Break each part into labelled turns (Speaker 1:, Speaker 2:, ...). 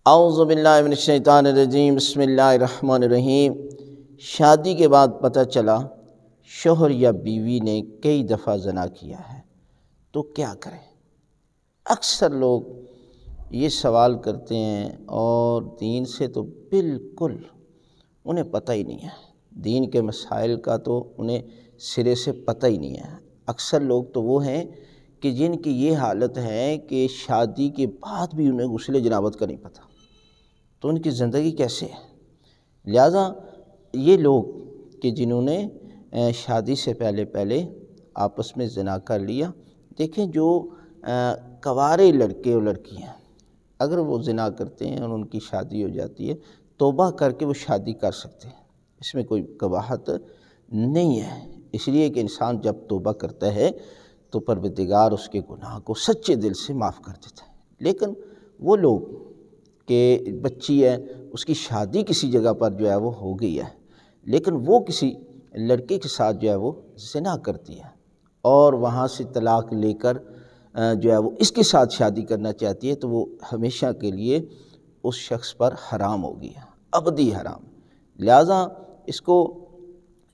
Speaker 1: اعوذ باللہ من الشیطان الرجیم، بسم اللہ الرحمن الرحیم۔ شادی کے بعد پتہ چلا شوہر یا بیوی نے کئی دفعہ زنا کیا ہے تو کیا کریں؟ اکثر لوگ یہ سوال کرتے ہیں اور دین سے تو بالکل انہیں پتہ ہی نہیں ہے، دین کے مسائل کا تو انہیں سرے سے پتہ ہی نہیں ہے۔ اکثر لوگ تو وہ ہیں کہ جن کی یہ حالت ہے کہ شادی کے بعد بھی انہیں غسل جنابت کا نہیں پتہ، تو ان کی زندگی کیسے ہے؟ لہٰذا یہ لوگ کہ جنہوں نے شادی سے پہلے آپس میں زنا کر لیا، دیکھیں جو کوارے لڑکے اور لڑکیاں اگر وہ زنا کرتے ہیں اور ان کی شادی ہو جاتی ہے، توبہ کر کے وہ شادی کر سکتے ہیں، اس میں کوئی قباحت نہیں ہے۔ اس لیے کہ انسان جب توبہ کرتا ہے تو پروردگار اس کے گناہ کو سچے دل سے معاف کر دیتا ہے۔ لیکن وہ لوگ کہ بچی ہے، اس کی شادی کسی جگہ پر جو ہے وہ ہو گئی ہے، لیکن وہ کسی لڑکے کے ساتھ جو ہے وہ زنا کرتی ہے اور وہاں سے طلاق لے کر جو ہے وہ اس کے ساتھ شادی کرنا چاہتی ہے، تو وہ ہمیشہ کے لیے اس شخص پر حرام ہو گیا، ابدی حرام۔ لہٰذا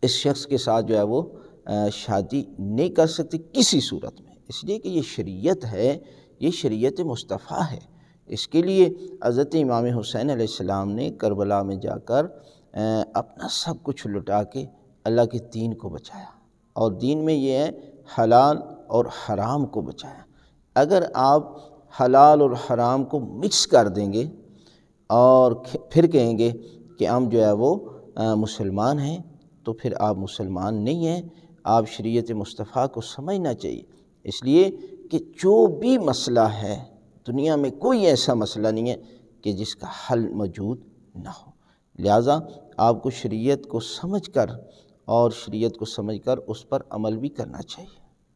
Speaker 1: اس شخص کے ساتھ جو ہے وہ شادی نہیں کر سکتی کسی صورت میں، اس لیے کہ یہ شریعت ہے، یہ شریعت مصطفیٰ ہے۔ اس کے لیے حضرت امام حسین علیہ السلام نے کربلا میں جا کر اپنا سب کچھ لٹا کے اللہ کے دین کو بچایا، اور دین میں یہ ہے حلال اور حرام کو بچایا۔ اگر آپ حلال اور حرام کو مکس کر دیں گے اور پھر کہیں گے کہ ہم جو ہے وہ مسلمان ہیں، تو پھر آپ مسلمان نہیں ہیں۔ آپ شریعت مصطفیٰ کو سمجھنا چاہیے، اس لیے کہ جو بھی مسئلہ ہے دنیا میں کوئی ایسا مسئلہ نہیں ہے کہ جس کا حل موجود نہ ہو۔ لہٰذا آپ کو شریعت کو سمجھ کر اس پر عمل بھی کرنا چاہیے۔